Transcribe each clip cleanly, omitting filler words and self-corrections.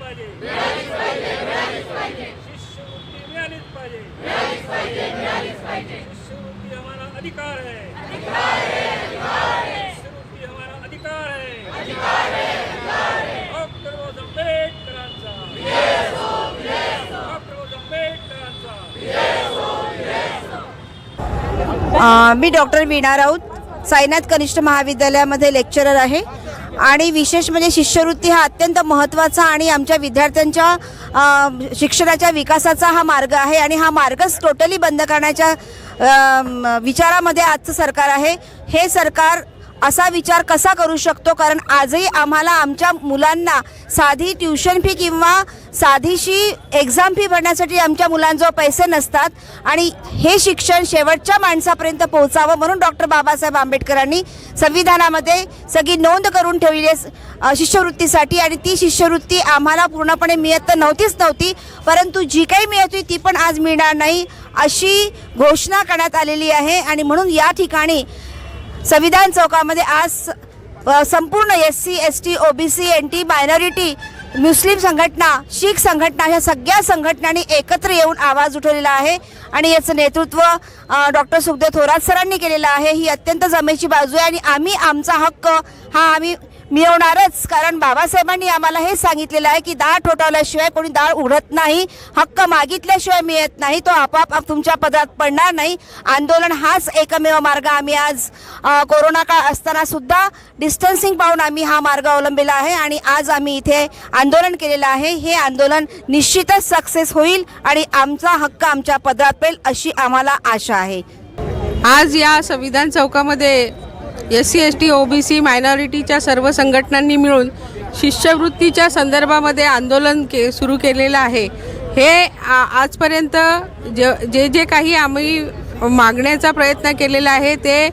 पाहिजे, शिष्यवृत्ती मिळालीच पाहिजे, शिष्यवृत्ती हमारा अधिकार है, शिष्यवृत्ती हमारा अधिकार है, डॉक्टर बाबासाहेब आंबेडकरांचा, डॉक्टर बाबासाहेब आंबेडकरांचा। मी डॉक्टर वीणा राऊत साईनाथ कनिष्ठ महाविद्यालयामध्ये लेक्चरर आहे आणि विशेष म्हणजे शिष्यवृत्ती हा अत्यंत महत्त्वाचा आणि आमच्या विद्यार्थ्यांच्या शिक्षणाच्या विकासाचा हा मार्ग आहे आणि हा मार्गच टोटली बंद करण्याच्या विचारामध्ये आजचं सरकार आहे। हे सरकार असा विचार कसा करू शकतो, कारण आजही आम्हाला आमच्या मुलांना साधी ट्यूशन फी किंवा साधीशी एक्झाम फी भरण्यासाठी आमच्या मुलांजवळ पैसे नसतात आणि हे शिक्षण शेवटच्या माणसापर्यंत पोहोचावं म्हणून डॉक्टर बाबासाहेब आंबेडकरांनी संविधानामध्ये सगळी नोंद करून ठेवली आहे शिष्यवृत्तीसाठी आणि ती शिष्यवृत्ती आम्हाला पूर्णपणे मिळत तर नव्हती, परंतु जी काही मिळत होती ती पण आज मिळणार नाही अशी घोषणा करण्यात आलेली आहे आणि म्हणून या ठिकाणी संविधान चौकामध्ये आज संपूर्ण SC ST OBC NT minority मुस्लिम संघटना शीख संघटना ह्या सगळ्या संघटनांनी एकत्र येऊन आवाज उठवलेला आहे आणि याचं नेतृत्व डॉक्टर सुखदेव थोरात सरांनी केलेलं आहे। ही अत्यंत जमेची बाजू आहे आणि आम्ही आमचा हक्क हा आम्ही मिळवणारच, कारण बाबासाहेबांनी आम्हाला हे सांगितलेलं आहे की दार ठोठावल्याशिवाय कोणी दार उघडत नाही, हक्क मागितल्याशिवाय मिळत नाही, तो आपोआप तुमच्या पदरात पडणार नाही। आंदोलन हाच एकमेव मार्ग आम्ही आज कोरोना काळ असताना सुद्धा डिस्टन्सिंग पाहून आम्ही हा मार्ग अवलंबिला आहे आणि आज आम्ही इथे आंदोलन केलेलं आहे। हे आंदोलन निश्चितच सक्सेस होईल आणि आमचा हक्क आमच्या पदरात पडेल अशी आम्हाला आशा आहे। आज या संविधान चौकामध्ये SC ST OBC मायनॉरिटीच्या सर्व संघटनांनी मिळून शिष्यवृत्तीच्या संदर्भामध्ये आंदोलन सुरू केलेलं आहे। हे आजपर्यंत जे काही आम्ही मागण्याचा प्रयत्न केलेला आहे ते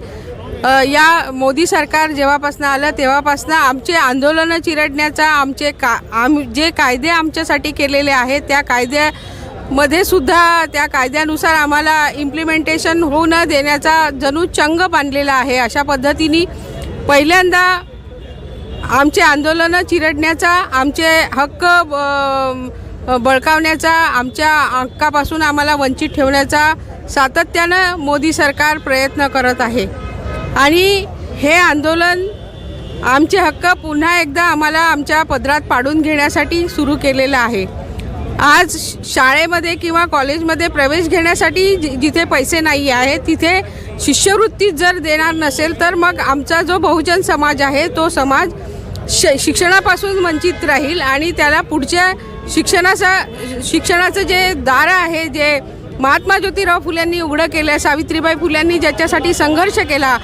या मोदी सरकार जेव्हापासून आलं तेव्हापासून आमचे आंदोलनं चिरडण्याचा जे कायदे आमच्यासाठी केलेले आहेत त्या कायद्यामध्ये सुद्धा त्या कायद्यानुसार आम्हाला इम्प्लिमेंटेशन होऊ न देण्याचा जणू चंग बांधलेला आहे। अशा पद्धतीने पहिल्यांदा आमचे आंदोलनं चिरडण्याचा, आमचे हक्क बळकावण्याचा, आमच्या हक्कापासून आम्हाला वंचित ठेवण्याचा सातत्यानं मोदी सरकार प्रयत्न करत आहे आणि हे आंदोलन आमचे हक्क पुन्हा एकदा आम्हाला आमच्या पदरात पाडून घेण्यासाठी सुरू केलेलं आहे। आज शाळेमध्ये किंवा कॉलेजमध्ये प्रवेश घेण्यासाठी जिथे पैसे नाही आहे तिथे शिष्यवृत्ती जर देणार नसेल तर मग आमचा जो बहुजन समाज आहे तो समाज शिक्षणापासून वंचित राहील आणि त्याला पुढच्या शिक्षणाचं जे दार आहे, जे महात्मा ज्योतिराव फुल्यांनी उघडं केलं, सावित्रीबाई फुल्यांनी ज्याच्यासाठी संघर्ष केला,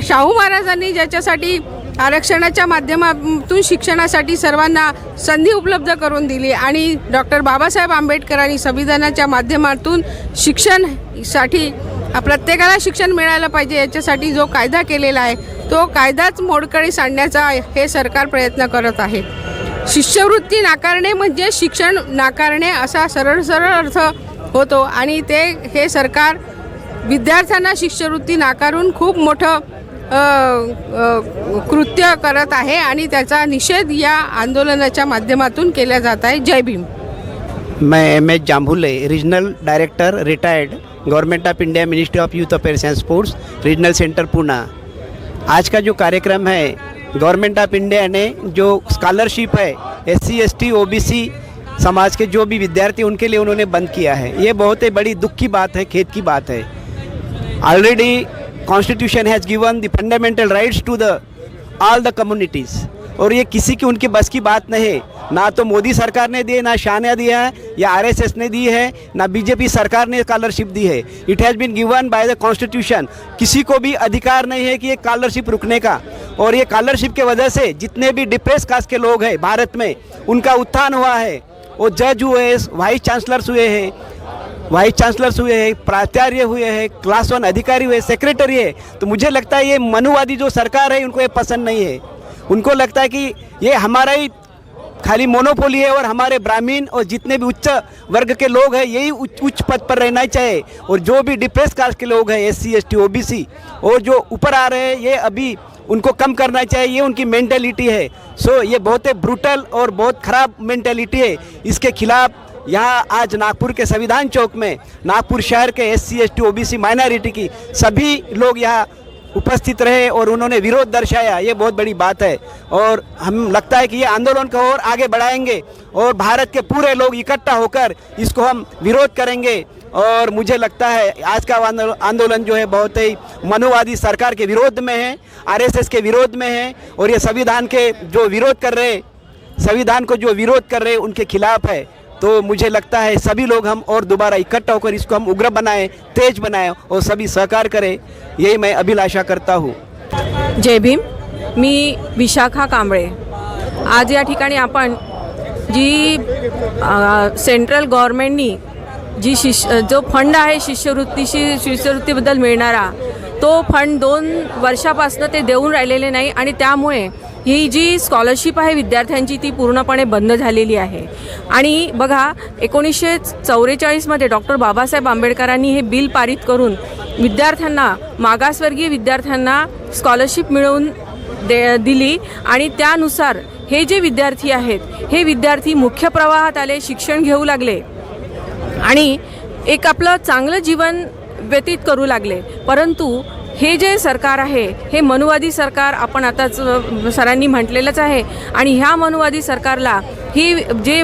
शाहू महाराजांनी ज्याच्यासाठी आरक्षणाच्या माध्यमातून शिक्षणासाठी सर्वांना संधी उपलब्ध करून दिली आणि डॉक्टर बाबासाहेब आंबेडकरांनी संविधानाच्या माध्यमातून शिक्षणासाठी प्रत्येकाला शिक्षण मिळालं पाहिजे याच्यासाठी जो कायदा केलेला आहे तो कायदाच मोडकळीस आणण्याचा हे सरकार प्रयत्न करत आहे। शिष्यवृत्ती नाकारणे म्हणजे शिक्षण नाकारणे असा सरळ अर्थ होतो आणि हे सरकार विद्यार्थ्यांना शिष्यवृत्ती नाकारून खूप मोठं कृत्य करत आहे आणि त्याचा निषेध या आंदोलनाच्या माध्यमातून केला जात आहे। जय भीम। मैं MS Jambhule, regional director retired, government of India, ministry of youth affairs and sports, regional centre Poona. आज का जो कार्यक्रम है गवर्नमेंट ऑफ इंडिया ने जो स्कॉलरशिप है SC ST OBC समाज के जो भी विद्यार्थी उनके लिए उन्होंने बंद किया है, ये बहुत ही बड़ी दुख की बात है, खेद की बात है। Already constitution has given the fundamental rights to the all the communities और ये किसी की उनके बस की बात नहीं है। ना तो मोदी सरकार ने दी है, ना शाह ने दिया है, या RSS ने दी है, ना BJP सरकार ने स्कॉलरशिप दी है। It has been given by the constitution. किसी को भी अधिकार नहीं है कि ये स्कॉलरशिप रुकने का, और ये स्कॉलरशिप के वजह से जितने भी डिप्रेस कास्ट के लोग हैं भारत में उनका उत्थान हुआ है। वो जज हुए, वाइस चांसलर्स हुए हैं, प्राचार्य हुए हैं, क्लास 1 अधिकारी हुए, सेक्रेटरी है। तो मुझे लगता है ये मनुवादी जो सरकार है उनको ये पसंद नहीं है। उनको लगता है कि ये हमारा ही खाली मोनोपोली है और हमारे ब्राह्मण और जितने भी उच्च वर्ग के लोग हैं यही उच्च पद पर रहना चाहिए, और जो भी डिप्रेस कास्ट के लोग हैं SC ST OBC और जो ऊपर आ रहे हैं ये अभी उनको कम करना चाहिए, ये उनकी मेंटेलिटी है। सो ये बहुत ही ब्रूटल और बहुत ख़राब मेंटेलिटी है। इसके खिलाफ यहाँ आज नागपुर के संविधान चौक में नागपुर शहर के SC ST OBC माइनॉरिटी की सभी लोग यहाँ उपस्थित रहे और उन्होंने विरोध दर्शाया। ये बहुत बड़ी बात है और हम लगता है कि ये आंदोलन को और आगे बढ़ाएंगे और भारत के पूरे लोग इकट्ठा होकर इसको हम विरोध करेंगे। और मुझे लगता है आज का आंदोलन जो है बहुत ही मनुवादी सरकार के विरोध में है, RSS के विरोध में है और ये संविधान के जो विरोध कर रहे, संविधान को जो विरोध कर रहे उनके खिलाफ है। तो मुझे लगता है सभी लोग हम और दोबारा इकट्ठा होकर इसको हम उग्र बनाएं, तेज बनाएं और सभी सहकार करें, यही मैं अभिलाषा करता हूँ। जय भीम। मी विशाखा कांबळे। आज या ठिकाणी आपण जी सेंट्रल गव्हर्नमेंटनी जी जो फंड आहे शिष्यवृत्तीबद्दल मिळणारा, तो फंड 2 वर्षापासून ते देऊन राहिलेले नाही आणि त्यामुळे ही जी स्कॉलरशिप आहे विद्यार्थ्यांची ती पूर्णपणे बंद झालेली आहे। आणि बघा 1944मध्ये डॉक्टर बाबासाहेब आंबेडकरांनी हे बिल पारित करून विद्यार्थ्यांना, मागासवर्गीय विद्यार्थ्यांना स्कॉलरशिप मिळवून दिली आणि त्यानुसार हे जे विद्यार्थी आहेत हे विद्यार्थी मुख्य प्रवाहात आले, शिक्षण घेऊ लागले आणि एक आपलं चांगलं जीवन व्यतीत करू लागले। परंतु हे जे सरकार आहे हे मनुवादी सरकार, आपण आताच सरांनी म्हटलेलंच आहे आणि ह्या मनुवादी सरकारला ही जे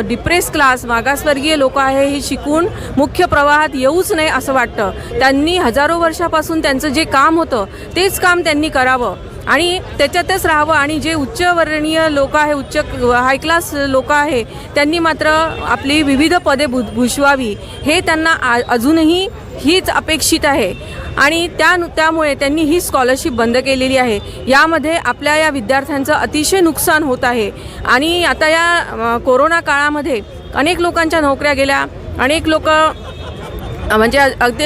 डिप्रेस क्लास, मागासवर्गीय लोक आहे हे शिकून मुख्य प्रवाहात येऊच नाही असं वाटतं। त्यांनी हजारो वर्षापासून त्यांचं जे काम होतं तेच काम त्यांनी करावं आणि त्याच्यातच राहावं आणि जे उच्चवर्णीय लोक आहे, उच्च हाय क्लास लोक आहे त्यांनी मात्र आपली विविध पदे भूषवावी हे त्यांना अजूनही हीच अपेक्षित आहे आणि त्यामुळे त्यांनी ही स्कॉलरशिप बंद केलेली आहे। यामध्ये आपल्या या विद्यार्थ्यांचं अतिशय नुकसान होत आहे आणि आता या कोरोना काळामध्ये अनेक लोकांच्या नोकऱ्या गेल्या, अनेक लोक म्हणजे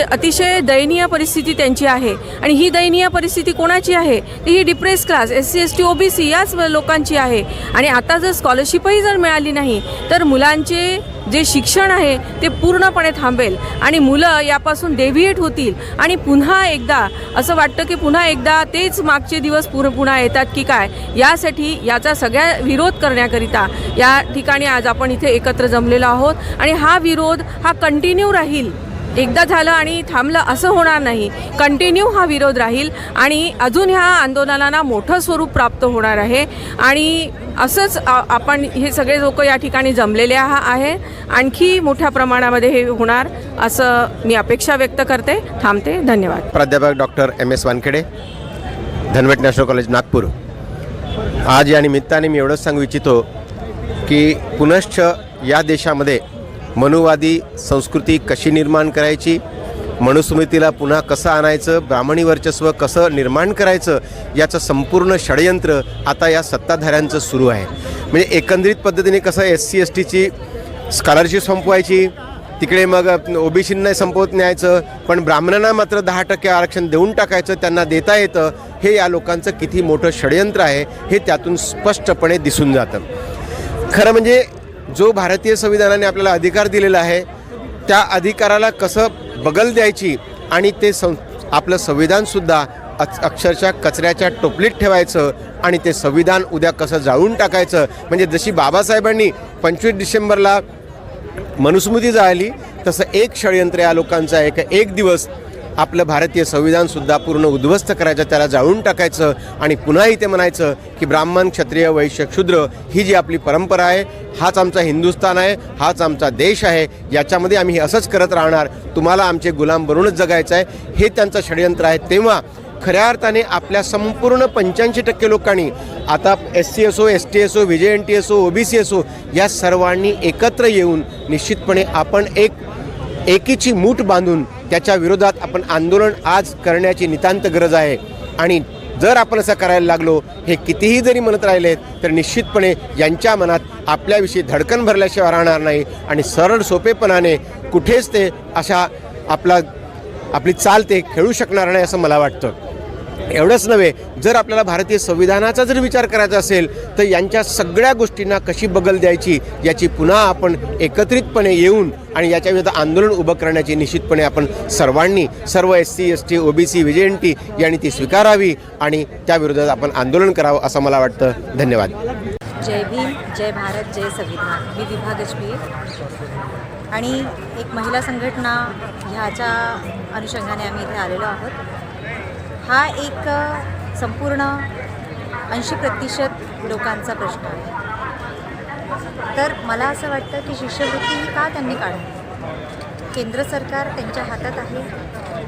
अतिशय दयनीय परिस्थिती त्यांची आहे आणि ही दयनीय परिस्थिती कोणाची आहे? ही depress class, SC ST OBC याच लोकांची आहे आणि आता जर स्कॉलरशिपही जर मिळाली नाही तर मुलांचे जे शिक्षण आहे ते पूर्णपणे थांबेल आणि मुलं यापासून डेव्हिएट होतील आणि पुन्हा एकदा असं वाटतं की पुन्हा एकदा तेच मागचे दिवस पुन्हा येतात की काय। यासाठी याचा सगळ्या विरोध करण्याकरिता या ठिकाणी आज आपण इथे एकत्र जमलेलो आहोत आणि हा विरोध हा कंटिन्यू राहील। एकदा झालं आणि थांबलं असं होणार नाही, कंटिन्यू हा विरोध राहील आणि अजून ह्या आंदोलनाला मोठं स्वरूप प्राप्त होणार आहे आणि असंच आपण हे सगळे लोक या ठिकाणी जमलेले आहे, आणखी मोठ्या प्रमाणामध्ये हे होणार असं मी अपेक्षा व्यक्त करते। थांबते, धन्यवाद। प्राध्यापक doctor MS Wankhede, Dhanwate national college Nagpur. आज या निमित्ताने मी एवढंच सांगू इच्छितो की पुनश्च या देशामध्ये मनुवादी संस्कृती कशी निर्माण करायची, मनुस्मृतीला पुन्हा कसं आणायचं, ब्राह्मणी वर्चस्व कसं निर्माण करायचं याचं संपूर्ण षडयंत्र आता या सत्ताधाऱ्यांचं सुरू आहे। म्हणजे एकंदरीत पद्धतीने कसं SC STची स्कॉलरशिप संपवायची, तिकडे मग OBCंना संपवत न्यायचं, पण ब्राह्मणांना मात्र 10% आरक्षण देऊन टाकायचं, त्यांना देता येतं। हे या लोकांचं किती मोठं षडयंत्र आहे हे त्यातून स्पष्टपणे दिसून जातं। खरं म्हणजे जो भारतीय संविधानाने आपल्याला अधिकार दिलेला आहे त्या अधिकाराला कसं बगल द्यायची आणि ते आपलं संविधानसुद्धा अक्षरशः कचऱ्याच्या टोपलीत ठेवायचं आणि ते संविधान उद्या कसं जाळून टाकायचं। म्हणजे जशी बाबासाहेबांनी 25 डिसेंबरला मनुस्मृती जाळली तसं एक षडयंत्र या लोकांचं आहे की एक दिवस आपलं भारतीय संविधानसुद्धा पूर्ण उद्ध्वस्त करायचं, त्याला जाळून टाकायचं आणि पुन्हा इथे म्हणायचं की ब्राह्मण, क्षत्रिय, वैश्य, शूद्र ही जी आपली परंपरा आहे, हाच आमचा हिंदुस्थान आहे, हाच आमचा देश आहे, याच्यामध्ये आम्ही असंच करत राहणार, तुम्हाला आमचे गुलाम बनूनच जगायचं आहे, हे त्यांचं षडयंत्र आहे। तेव्हा खऱ्या अर्थाने आपल्या संपूर्ण 85% लोकांनी आता SC असो, ST असो, VJNT असो, OBC असो या सर्वांनी एकत्र येऊन निश्चितपणे आपण एकीची मूठ बांधून त्याच्या विरोधात आपण आंदोलन आज करण्याची नितांत गरज आहे। आणि जर आपण असं करायला लागलो, हे कितीही जरी म्हणत राहिले तर निश्चितपणे यांच्या मनात आपल्याविषयी धडकन भरल्याशिवाय राहणार नाही आणि सरळ सोपेपणाने कुठेच ते अशा आपली चाल ते खेळू शकणार नाही असं मला वाटतं। एवढंच नव्हे, जर आपल्याला भारतीय संविधानाचा जर विचार करायचा असेल तर यांच्या सगळ्या गोष्टींना कशी बगल द्यायची याची पुन्हा आपण एकत्रितपणे येऊन आणि याच्या विरुद्ध आंदोलन उभं करण्याची निश्चितपणे आपण सर्वांनी, सर्व SC ST OBC VJNT यांनी ती स्वीकारावी आणि त्या विरोधात आपण आंदोलन करावं असं मला वाटतं. धन्यवाद. जय भीम, जय भारत, जय संविधान. मी विभा गजबीर आणि एक महिला संघटना ह्याच्या अनुषंगाने आम्ही इथे आलेलो आहोत. हा एक संपूर्ण 80% लोकांचा प्रश्न आहे. तर मला असं वाटतं की शिष्यवृत्ती ही का त्यांनी काढावी? केंद्र सरकार त्यांच्या हातात आहे,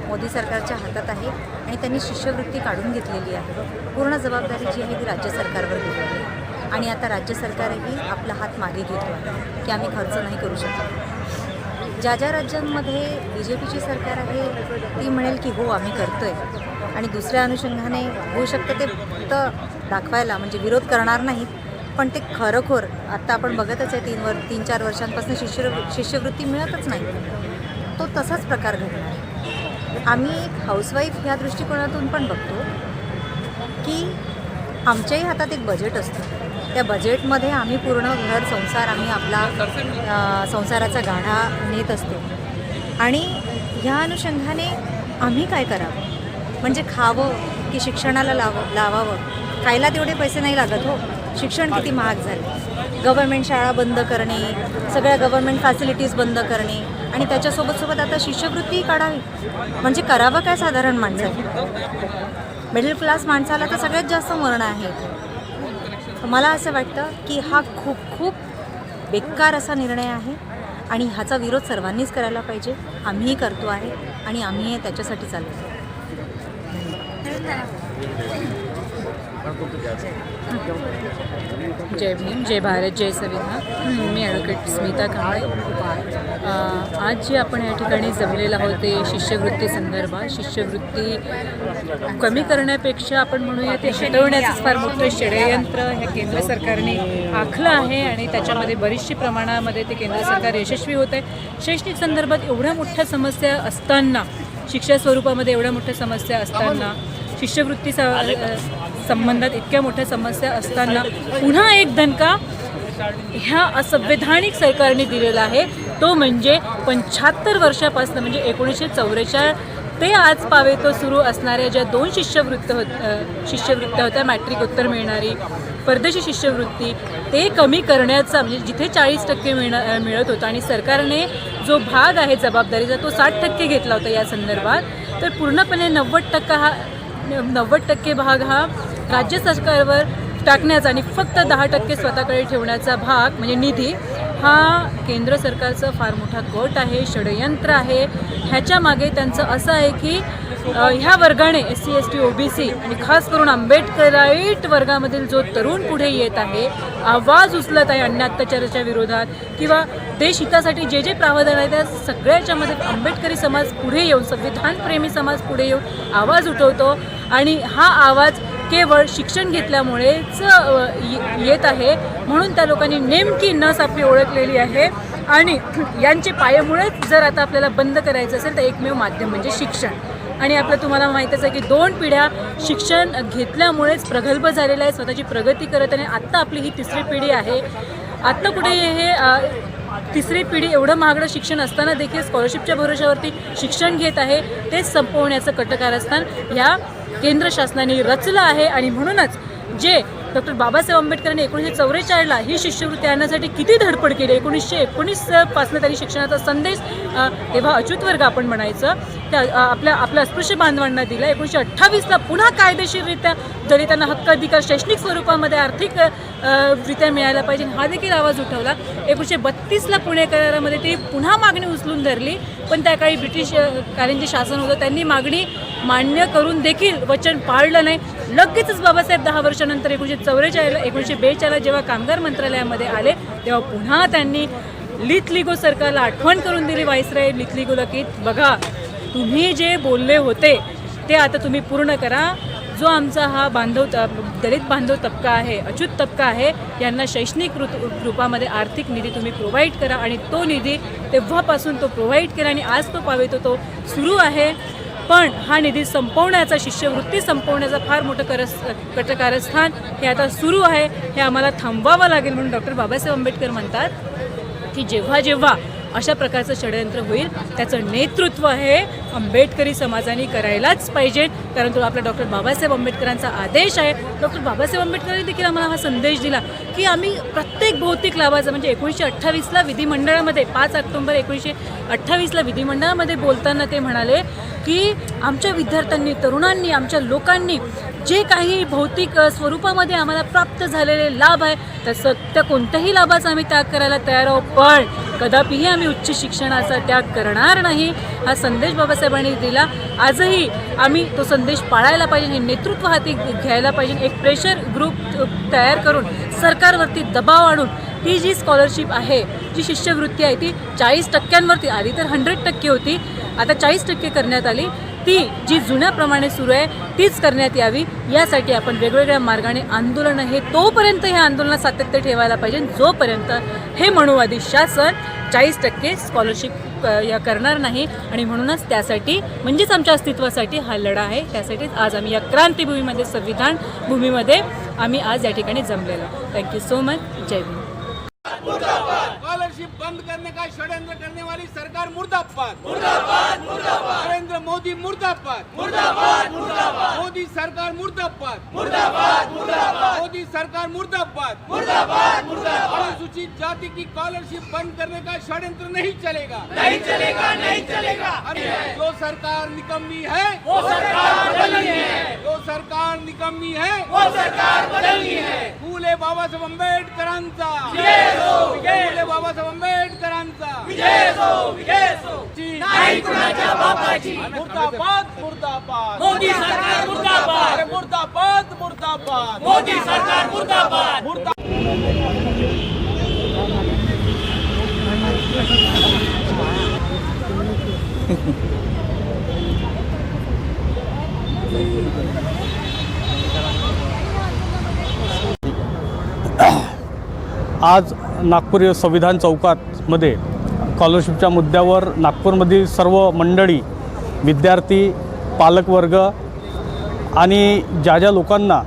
मोदी सरकारच्या हातात आहे आणि त्यांनी शिष्यवृत्ती काढून घेतलेली आहे. पूर्ण जबाबदारी जी आहे ती राज्य सरकारवर दिलेली आहे आणि आता राज्य सरकारही आपला हात मागे घेतो आहे की आम्ही खर्च नाही करू शकत. ज्या ज्या राज्यांमध्ये BJPची सरकार आहे ती म्हणेल की हो आम्ही करतो आहे आणि दुसऱ्या अनुषंगाने होऊ शकतं ते फक्त दाखवायला, म्हणजे विरोध करणार नाहीत, पण ते खरोखर आत्ता आपण बघतच आहे 3-4 वर्षांपासून शिष्यवृत्ती मिळतच नाही. तो तसाच प्रकार घडणार आहे. आम्ही एक हाऊसवाईफ ह्या दृष्टिकोनातून पण बघतो की आमच्याही हातात एक बजेट असतं. त्या बजेटमध्ये आम्ही पूर्ण घर संसार, आम्ही आपला संसाराचा गाढा नेत असतो आणि ह्या अनुषंगाने आम्ही काय करावं? म्हणजे खावं की शिक्षणाला लावावं? खायला तेवढे पैसे नाही लागत हो. शिक्षण किती महाग झाले. गव्हर्मेंट शाळा बंद करणे, सगळ्या गव्हर्मेंट फॅसिलिटीज बंद करणे आणि त्याच्यासोबत आता शिष्यवृत्तीही काढावी. म्हणजे करावं काय साधारण माणसाने? मिडल क्लास माणसाला तर सगळ्यात जास्त मरण आहे. मला असं वाटतं की हा खूप बेकार असा निर्णय आहे आणि ह्याचा विरोध सर्वांनीच करायला पाहिजे. आम्हीही करतो आहे आणि आम्ही त्याच्यासाठी चाललो. जय भीम, जय भारत, जय संविधान. मी ॲडव्होकेट स्मिता कांबळे. आज जे आपण या ठिकाणी जमलेलं आहोत ते शिष्यवृत्ती संदर्भात. शिष्यवृत्ती कमी करण्यापेक्षा आपण म्हणूया ते हटवण्याचं फार मोठं षडयंत्र ह्या केंद्र सरकारने आखलं आहे आणि त्याच्यामध्ये बरीचशी प्रमाणामध्ये ते केंद्र सरकार यशस्वी होत आहे. शैक्षणिक संदर्भात एवढ्या मोठ्या समस्या असताना, शिक्षा स्वरूपामध्ये एवढ्या मोठ्या समस्या असताना, शिष्यवृत्ती संबंधात इतक्या मोठ्या समस्या असताना पुन्हा एक दणका ह्या असंवैधानिक सरकारने दिलेला आहे. तो म्हणजे 75 वर्षापासून म्हणजे 1944 ते आज पावेतो सुरू असणाऱ्या ज्या 2 शिष्यवृत्त्या होत्या, मॅट्रिकोत्तर मिळणारी, परदेशी शिष्यवृत्ती, ते कमी करण्याचा, म्हणजे जिथे 40% मिळत होतं आणि सरकारने जो भाग आहे जबाबदारीचा तो 60% घेतला होता या संदर्भात. तर पूर्णपणे 90% भाग हा राज्य सरकारवर टाकण्याचा आणि फक्त 10% स्वतःकडे ठेवण्याचा भाग म्हणजे निधी हा केंद्र सरकारचा फार मोठा कट आहे, षडयंत्र आहे. ह्याच्या मागे त्यांचं असं आहे की ह्या वर्गाने SC ST OBC आणि खास करून आंबेडकराईट वर्गामधील जो तरुण पुढे येत आहे, आवाज उचलत आहे अन्य अत्याचाराच्या विरोधात किंवा देशहितासाठी जे जे प्रावधान आहे त्या सगळ्याच्यामध्ये आंबेडकरी समाज पुढे येऊन, संविधानप्रेमी समाज पुढे येऊन आवाज उठवतो आणि हा आवाज केवळ शिक्षण घेतल्यामुळेच येत आहे. म्हणून त्या लोकांनी नेमकी नस आपली ओळखलेली आहे आणि यांचे पायामुळेच जर आता आपल्याला बंद करायचं असेल तर एकमेव माध्यम म्हणजे शिक्षण. आणि आपलं तुम्हाला माहीतच आहे की 2 पिढ्या शिक्षण घेतल्यामुळेच प्रगल्भ झालेलं आहे, स्वतःची प्रगती करत आणि आत्ता आपली ही 3री पिढी आहे. आत्ता कुठे हे 3री पिढी एवढं महागडं शिक्षण असताना देखील स्कॉलरशिपच्या भरोशावरती शिक्षण घेत आहे. ते संपवण्याचं कटकारस्थान ह्या केंद्र शासनाने रचलं आहे आणि म्हणूनच जे डॉक्टर बाबासाहेब आंबेडकरांनी 1944ला ही शिष्यवृत्ती आणण्यासाठी किती धडपड केली. 1919 पासून त्यांनी शिक्षणाचा संदेश तेव्हा अच्युत वर्ग आपण म्हणायचं त्या आपल्या अस्पृश्य बांधवांना दिला. 1928ला पुन्हा कायदेशीररित्या दलितांना हक्क अधिकार शैक्षणिक स्वरूपामध्ये आर्थिक रित्या मिळायला पाहिजे हा देखील आवाज उठवला. 1932ला पुणे करारामध्ये ती पुन्हा मागणी उचलून धरली, पण त्या काळी ब्रिटिशकालीन जे शासन होतं त्यांनी मागणी मान्य करून देखील वचन पाळलं नाही. लगेचच बाबासाहेब 10 वर्षानंतर 1942ला जेव्हा कामगार मंत्रालयामध्ये आले तेव्हा पुन्हा त्यांनी लिथलिगो सरकारला आठवण करून दिली, व्हाईसराय लिथलिगोला, की बघा तुम्ही जे बोलले होते ते आता तुम्ही पूर्ण करा. जो आमचा हा दलित बांधव तबका आहे, अच्युत तबका आहे, यांना शैक्षणिक रूपामध्ये आर्थिक निधी तुम्ही प्रोव्हाइड करा. आणि तो निधी तेव्हापासून तो प्रोव्हाइड केला आणि आज तो पावेतो तो सुरू आहे. पण हा निधी संपवण्याचा, शिष्यवृत्ती संपवण्याचा फार मोठं कारस्थान हे आता सुरू आहे. हे आम्हाला थांबवावं लागेल. म्हणून डॉक्टर बाबासाहेब आंबेडकर म्हणतात की जेव्हा जेव्हा अशा प्रकारचं षडयंत्र होईल त्याचं नेतृत्व हे आंबेडकरी समाजाने करायलाच पाहिजे, कारण तो आपला डॉक्टर बाबासाहेब आंबेडकरांचा आदेश आहे. डॉक्टर बाबासाहेब आंबेडकरांनी देखील आम्हाला हा संदेश दिला की आम्ही प्रत्येक भौतिक लाभाचा, म्हणजे 1928ला विधिमंडळामध्ये 5 ऑक्टोबर 1928ला विधिमंडळामध्ये बोलताना ते म्हणाले की आमच्या विद्यार्थ्यांनी, तरुणांनी, आमच्या लोकांनी जे काही भौतिक स्वरूपामध्ये आम्हाला प्राप्त झालेले लाभ आहे त्या कोणत्याही लाभाचा आम्ही त्याग करायला तयार आहोत, पण कदापिही आम्ही उच्च शिक्षणाचा त्याग करणार नाही. हा संदेश बाबासाहेबांनी दिला. आजही आम्ही तो संदेश पाळायला पाहिजे, हे नेतृत्व हाती घ्यायला पाहिजे. एक प्रेशर ग्रुप तयार करून सरकारवरती दबाव आणून ही जी स्कॉलरशिप आहे, जी शिष्यवृत्ती आहे ती 40%वरती, आधी तर 100% होती, आता 40% करण्यात आली. ती जी जुन्याप्रमाणे सुरू आहे तीच करण्यात यावी, यासाठी आपण वेगवेगळ्या मार्गाने आंदोलन हे तोपर्यंत हे आंदोलनात सातत्य ठेवायला पाहिजे जोपर्यंत हे मनुवादी शासन 40% स्कॉलरशिप या करणार नाही. आणि म्हणूनच त्यासाठी, म्हणजेच आमच्या अस्तित्वासाठी हा लढा आहे. त्यासाठीच आज आम्ही या क्रांतीभूमीमध्ये, संविधान भूमीमध्ये आम्ही आज या ठिकाणी जमलेलो. Thank you so much. जय भीम. स्कॉलरशिप बंद करने का षड्यंत्र करने वाली सरकार मुर्दाबाद, मुर्दाबाद, मुर्दाबाद. नरेंद्र मोदी मुर्दाबाद, मुर्दाबाद, मुर्दाबाद. मोदी सरकार मुर्दाबाद, मुर्दाबाद, मुर्दाबाद. मोदी सरकार मुर्दाबाद, मुर्दाबाद, मुर्दाबाद. अनुसूचित जाति की स्कॉलरशिप बंद करने का षड्यंत्र नहीं चलेगा, नहीं चलेगा, नहीं चलेगा. जो सरकार निकम्मी है वो सरकार बदलनी है, जो सरकार निकम्मी है वो सरकार बदलनी है. फुले बाबासाहेब आंबेडकरांचा फुले बाबासाहेब आंबेडकरांचा नाही कुणाच्या बापाची. मुर्दाबाद, मुर्दाबाद. मोदी सरकार मुर्दाबाद, मुर्दाबाद, मुर्दाबाद. मोदी सरकार मुर्दाबाद, मुर्दाबाद. आज नागपूर संविधान चौकातमध्ये स्कॉलरशिपच्या मुद्द्यावर नागपूरमधील सर्व मंडळी, विद्यार्थी, पालकवर्ग आणि ज्या ज्या लोकांना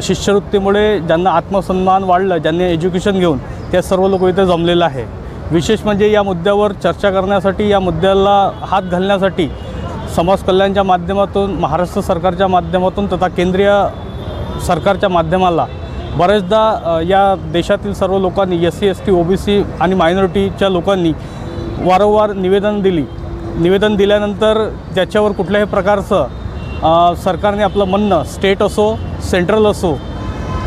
शिष्यवृत्तीमुळे ज्यांना आत्मसन्मान वाढलं, ज्यांनी एज्युकेशन घेऊन, त्या सर्व लोक इथे जमलेलं आहे. विशेष म्हणजे या मुद्द्यावर चर्चा करण्यासाठी, या मुद्द्याला हात घालण्यासाठी समाज कल्याणच्या माध्यमातून, महाराष्ट्र सरकारच्या माध्यमातून तथा केंद्रीय सरकारच्या माध्यमाला बरेचदा या देशातील सर्व लोकांनी, SC ST OBC आणि मायनॉरिटीच्या लोकांनी वारंवार निवेदन दिल्यानंतर त्याच्यावर कुठल्याही प्रकारचं सरकारने आपलं म्हणणं, स्टेट असो सेंट्रल असो,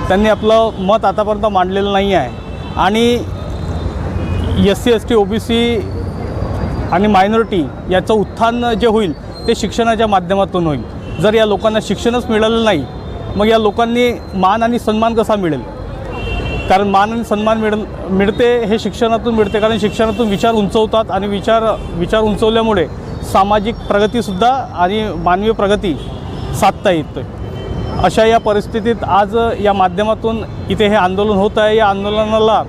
त्यांनी आपलं मत आतापर्यंत मांडलेलं नाही आहे. आणि SC ST OBC आणि मायनॉरिटी याचं उत्थान जे होईल ते शिक्षणाच्या माध्यमातून होईल. जर या लोकांना शिक्षणच मिळालं नाही, मग या लोकांनी मान आणि सन्मान कसा मिळेल? कारण मान आणि सन्मान मिळते हे शिक्षणातून मिळते, कारण शिक्षणातून विचार उंचवतात आणि विचार उंचवल्यामुळे सामाजिक प्रगतीसुद्धा आणि मानवीय प्रगती साधता येते. अशा या परिस्थितीत आज या माध्यमातून इथे हे आंदोलन होत आहे. या आंदोलनाला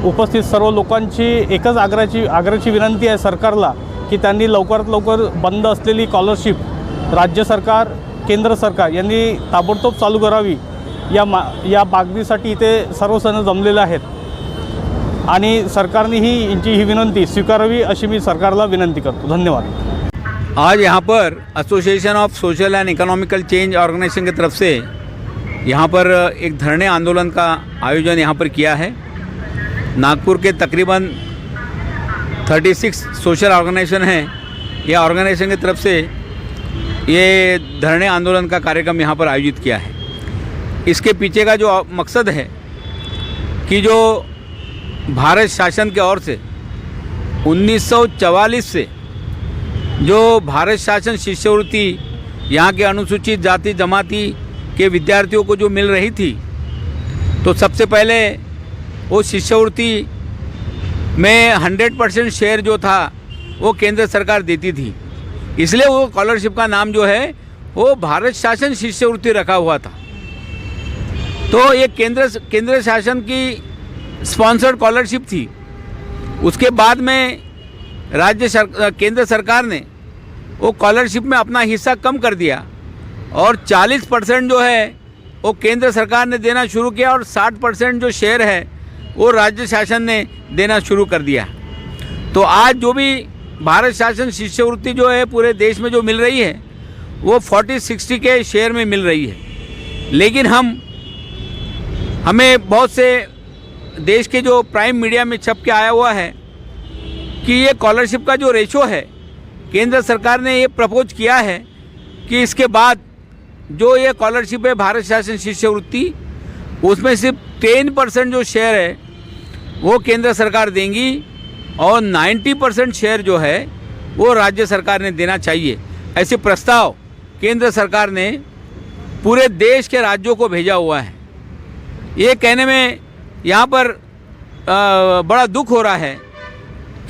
उपस्थित सर्व लोकांची एकच आग्रहाची विनंती आहे सरकारला की त्यांनी लवकरात लवकर बंद असलेली स्कॉलरशिप राज्य सरकार, केंद्र सरकार यांनी ताबडतोब चालू करावी. या मागणीसाठी इथे सर्व जण जमलेले आहेत आणि सरकारने ही विनंती स्वीकारावी अशी मी सरकारला विनंती करतो. धन्यवाद. आज यहाँ पर association of social and economical change organisation की तरफ से यहाँ पर एक धरने आंदोलन का आयोजन यहाँ पर किया है. नागपुर के तकरीबन 36 सोशल ऑर्गेनाइजेशन हैं. यह ऑर्गेनाइजेशन की तरफ से ये धरने आंदोलन का कार्यक्रम यहाँ पर आयोजित किया है. इसके पीछे का जो मकसद है कि जो भारत शासन के ओर से 1944 से जो भारत शासन शिष्यवृत्ति यहाँ के अनुसूचित जाति जमाती के विद्यार्थियों को जो मिल रही थी, तो सबसे पहले वो शिष्यवृत्ति में 100% शेयर जो था वो केंद्र सरकार देती थी. इसलिए वो स्कॉलरशिप का नाम जो है वो भारत शासन शिष्यवृत्ति रखा हुआ था. तो ये केंद्र शासन की स्पॉन्सर्ड स्कॉलरशिप थी. उसके बाद में केंद्र सरकार ने वो स्कॉलरशिप में अपना हिस्सा कम कर दिया और 40% जो है वो केंद्र सरकार ने देना शुरू किया और 60% जो शेयर है वो राज्य शासन ने देना शुरू कर दिया। तो आज जो भी भारत शासन शिष्यवृत्ति जो है पूरे देश में जो मिल रही है वो 40-60 के शेयर में मिल रही है। लेकिन हमें बहुत से देश के जो प्राइम मीडिया में छप के आया हुआ है कि ये स्कॉलरशिप का जो रेशो है, केंद्र सरकार ने ये प्रपोज किया है कि इसके बाद जो ये स्कॉलरशिप है भारत शासन शिष्यवृत्ति, उसमें सिर्फ 10% जो शेयर है वो केंद्र सरकार देंगी और 90% शेयर जो है वो राज्य सरकार ने देना चाहिए। ऐसे प्रस्ताव केंद्र सरकार ने पूरे देश के राज्यों को भेजा हुआ है। ये कहने में यहाँ पर बड़ा दुख हो रहा है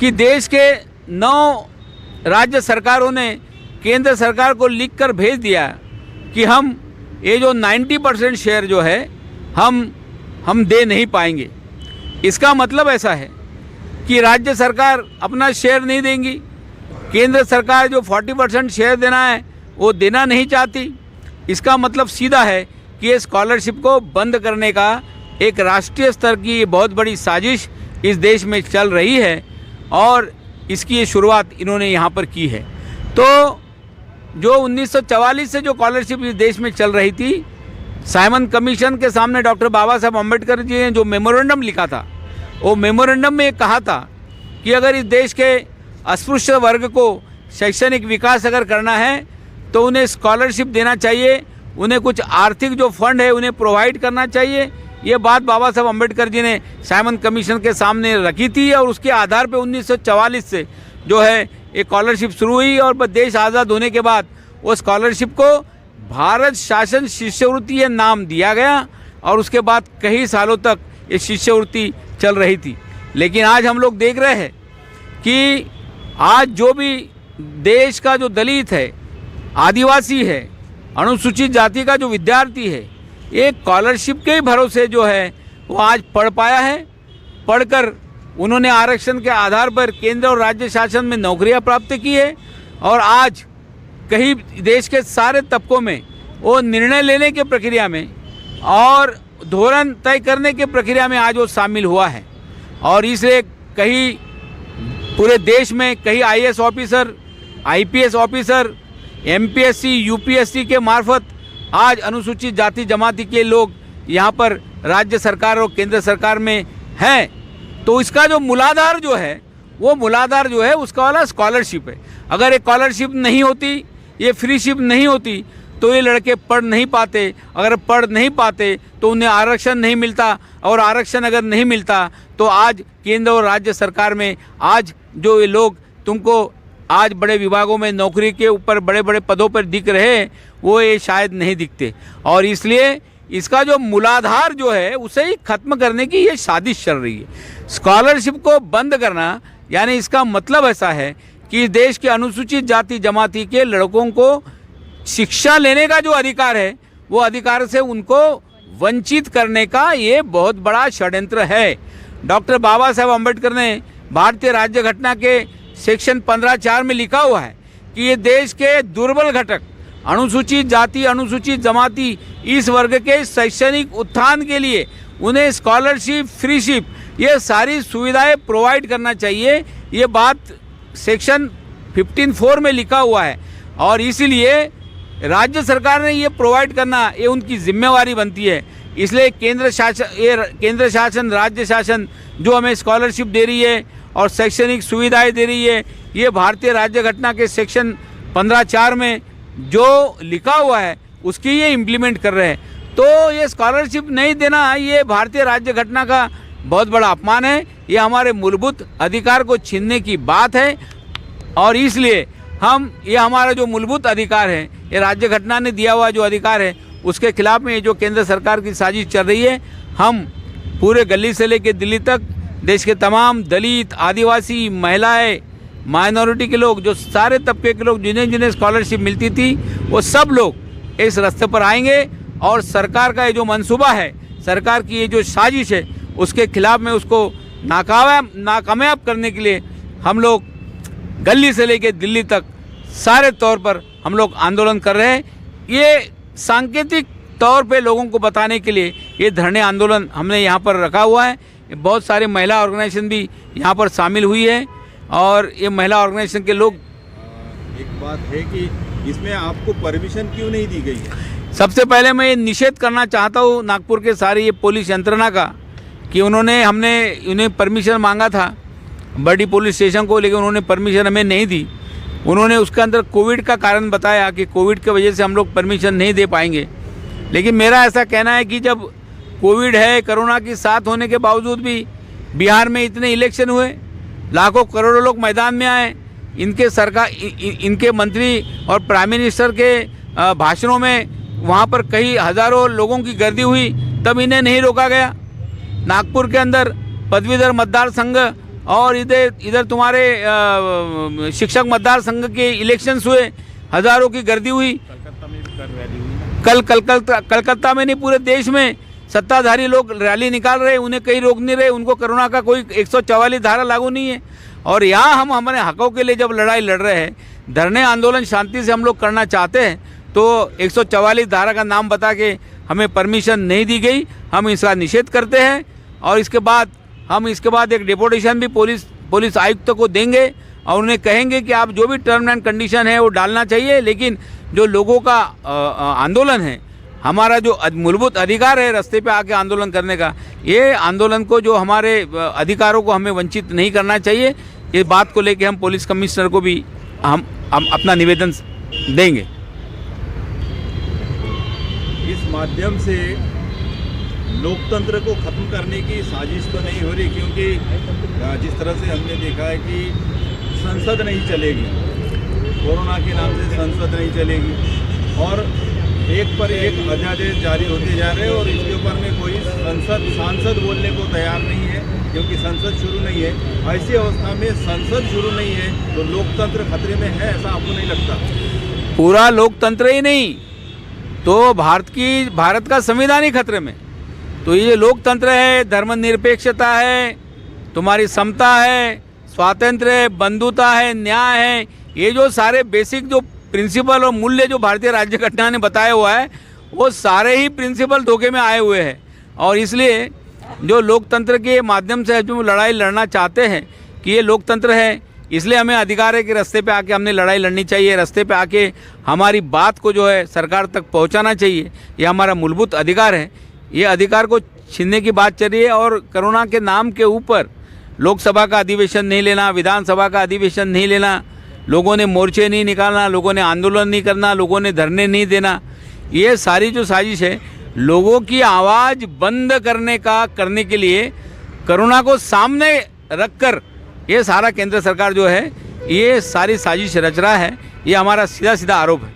कि देश के 9 राज्य सरकारों ने केंद्र सरकार को लिखकर भेज दिया कि हम ये जो 90% शेयर जो है हम दे नहीं पाएंगे। इसका मतलब ऐसा है कि राज्य सरकार अपना शेयर नहीं देंगी, केंद्र सरकार जो 40% शेयर देना है वो देना नहीं चाहती। इसका मतलब सीधा है कि ये स्कॉलरशिप को बंद करने का एक राष्ट्रीय स्तर की बहुत बड़ी साजिश इस देश में चल रही है और इसकी ये शुरुआत इन्होंने यहाँ पर की है। तो जो 1944 से जो स्कॉलरशिप इस देश में चल रही थी, साइमन कमीशन के सामने डॉक्टर बाबा साहब अम्बेडकर जी ने जो मेमोरेंडम लिखा था, वो मेमोरेंडम में कहा था कि अगर इस देश के अस्पृश्य वर्ग को शैक्षणिक विकास अगर करना है तो उन्हें स्कॉलरशिप देना चाहिए, उन्हें कुछ आर्थिक जो फंड है उन्हें प्रोवाइड करना चाहिए। ये बात बाबा साहब अम्बेडकर जी ने साइमन कमीशन के सामने रखी थी और उसके आधार पे 1944 से जो है एक स्कॉलरशिप शुरू हुई और देश आज़ाद होने के बाद वो स्कॉलरशिप को भारत शासन शिष्यवृत्ति ये नाम दिया गया और उसके बाद कई सालों तक ये शिष्यवृत्ति चल रही थी। लेकिन आज हम लोग देख रहे हैं कि आज जो भी देश का जो दलित है, आदिवासी है, अनुसूचित जाति का जो विद्यार्थी है, एक स्कॉलरशिप के ही भरोसे जो है वो आज पढ़ पाया है। पढ़कर उन्होंने आरक्षण के आधार पर केंद्र और राज्य शासन में नौकरियां प्राप्त की है और आज कहीं देश के सारे तबकों में वो निर्णय लेने की प्रक्रिया में और धोरण तय करने की प्रक्रिया में आज वो शामिल हुआ है। और इसलिए कहीं पूरे देश में कई IAS officer, IPS officer, MPSC, UPSC के मार्फत आज अनुसूचित जाति जमाती के लोग यहाँ पर राज्य सरकार और केंद्र सरकार में हैं। तो इसका जो मूलाधार जो है वो मूलाधार जो है उसका वाला स्कॉलरशिप है। अगर ये स्कॉलरशिप नहीं होती, ये फ्रीशिप नहीं होती तो ये लड़के पढ़ नहीं पाते। अगर पढ़ नहीं पाते तो उन्हें आरक्षण नहीं मिलता और आरक्षण अगर नहीं मिलता तो आज केंद्र और राज्य सरकार में आज जो ये लोग तुमको आज बड़े विभागों में नौकरी के ऊपर बड़े बड़े पदों पर दिख रहे हैं वो ये शायद नहीं दिखते। और इसलिए इसका जो मूलाधार जो है उसे ही खत्म करने की ये साजिश चल रही है। स्कॉलरशिप को बंद करना यानी इसका मतलब ऐसा है कि देश के अनुसूचित जाति जमाती के लड़कों को शिक्षा लेने का जो अधिकार है वो अधिकार से उनको वंचित करने का ये बहुत बड़ा षड्यंत्र है। डॉक्टर बाबा साहब अम्बेडकर ने भारतीय राज्य घटना के सेक्शन 15(4) में लिखा हुआ है कि ये देश के दुर्बल घटक अनुसूचित जाति, अनुसूचित जमाती, इस वर्ग के शैक्षणिक उत्थान के लिए उन्हें स्कॉलरशिप, फ्रीशिप ये सारी सुविधाएं प्रोवाइड करना चाहिए। ये बात सेक्शन 15(4) में लिखा हुआ है और इसीलिए राज्य सरकार ने ये प्रोवाइड करना ये उनकी जिम्मेवारी बनती है। इसलिए केंद्र शासन, राज्य शासन जो हमें स्कॉलरशिप दे रही है और शैक्षणिक सुविधाएं दे रही है, ये भारतीय राज्य घटना के सेक्शन 15(4) में जो लिखा हुआ है उसकी ये इम्प्लीमेंट कर रहे हैं। तो ये स्कॉलरशिप नहीं देना ये भारतीय राज्य घटना का बहुत बड़ा अपमान है। ये हमारे मूलभूत अधिकार को छीनने की बात है और इसलिए ये हमारा जो मूलभूत अधिकार है, ये राज्य घटना ने दिया हुआ जो अधिकार है उसके खिलाफ में ये जो केंद्र सरकार की साजिश चल रही है, हम पूरे गली से लेकर दिल्ली तक देश के तमाम दलित, आदिवासी, महिलाएं, माइनॉरिटी के लोग, जो सारे तबके के लोग जिन्हें जिन्हें स्कॉलरशिप मिलती थी वो सब लोग इस रास्ते पर आएंगे और सरकार का ये जो मंसूबा है, सरकार की ये जो साजिश है उसके खिलाफ में उसको नाकामयाब करने के लिए हम लोग गली से लेकर दिल्ली तक सारे तौर पर हम लोग आंदोलन कर रहे हैं। ये सांकेतिक तौर पे लोगों को बताने के लिए ये धरने आंदोलन हमने यहाँ पर रखा हुआ है। बहुत सारे महिला ऑर्गेनाइजेशन भी यहाँ पर शामिल हुई है और ये महिला ऑर्गेनाइजेशन के लोग। एक बात है कि इसमें आपको परमिशन क्यों नहीं दी गई है? सबसे पहले मैं ये निषेध करना चाहता हूँ नागपुर के सारी ये पुलिस यंत्रणा का कि हमने उन्हें परमिशन मांगा था बर्डी पुलिस स्टेशन को, लेकिन उन्होंने परमिशन हमें नहीं दी। उन्होंने उसके अंदर कोविड का कारण बताया कि कोविड की वजह से हम लोग परमिशन नहीं दे पाएंगे। लेकिन मेरा ऐसा कहना है कि जब कोविड है, कोरोना के साथ होने के बावजूद भी बिहार में इतने इलेक्शन हुए, लाखों करोड़ों लोग मैदान में आए, इनके सरकार इनके मंत्री और प्राइम मिनिस्टर के भाषणों में वहाँ पर कई हज़ारों लोगों की गर्दी हुई, तब इन्हें नहीं रोका गया। नागपुर के अंदर पदवीधर मतदार संघ और इधर तुम्हारे शिक्षक मतदार संघ के इलेक्शंस हुए, हज़ारों की गर्दी हुई। कलकत्ता में नहीं, पूरे देश में सत्ताधारी लोग रैली निकाल रहे, उन्हें कहीं रोक नहीं रहे। उनको कोरोना का कोई 144 धारा लागू नहीं है। और यहाँ हम हमारे हकों के लिए जब लड़ाई लड़ रहे हैं, धरने आंदोलन शांति से हम लोग करना चाहते हैं, तो 144 धारा का नाम बता के हमें परमिशन नहीं दी गई। हम इसका निषेध करते हैं और इसके बाद एक डेपुटेशन भी पुलिस आयुक्त को देंगे और उन्हें कहेंगे कि आप जो भी टर्म एंड कंडीशन है वो डालना चाहिए, लेकिन जो लोगों का आंदोलन है, हमारा जो मूलभूत अधिकार है रास्ते पे आके आंदोलन करने का, ये आंदोलन को जो हमारे अधिकारों को हमें वंचित नहीं करना चाहिए। ये बात को लेके हम पुलिस कमिश्नर को भी हम अपना निवेदन देंगे। इस माध्यम से लोकतंत्र को खत्म करने की साजिश तो नहीं हो रही, क्योंकि जिस तरह से हमने देखा है कि संसद नहीं चलेगी, कोरोना के नाम से संसद नहीं चलेगी और एक पर एक अध्यादेश जारी होते जा रहे हैं और इसके ऊपर में कोई सांसद बोलने को तैयार नहीं है, क्योंकि संसद शुरू नहीं है। ऐसी अवस्था में संसद शुरू नहीं है तो लोकतंत्र खतरे में है, ऐसा आपको नहीं लगता? पूरा लोकतंत्र ही नहीं तो भारत का संविधान ही खतरे में। तो ये लोकतंत्र है, धर्मनिरपेक्षता है, तुम्हारी समता है, स्वातंत्र्य है, बंधुता है, न्याय है, ये जो सारे बेसिक जो प्रिंसिपल और मूल्य जो भारतीय राज्य घटना ने बताया हुआ है, वो सारे ही प्रिंसिपल धोखे में आए हुए हैं। और इसलिए जो लोकतंत्र के माध्यम से जो लड़ाई लड़ना चाहते हैं कि ये लोकतंत्र है, इसलिए हमें अधिकार है कि रास्ते पे आके हमने लड़ाई लड़नी चाहिए, रास्ते पे आके हमारी बात को जो है सरकार तक पहुंचाना चाहिए। ये हमारा मूलभूत अधिकार है। ये अधिकार को छीनने की बात चल रही है और कोरोना के नाम के ऊपर लोकसभा का अधिवेशन नहीं लेना, विधानसभा का अधिवेशन नहीं लेना, लोगों ने मोर्चे नहीं निकालना, लोगों ने आंदोलन नहीं करना, लोगों ने धरने नहीं देना, ये सारी जो साजिश है लोगों की आवाज़ बंद करने के लिए कोरोना को सामने रखकर ये सारा केंद्र सरकार जो है ये सारी साजिश रच रहा है। ये हमारा सीधा आरोप है।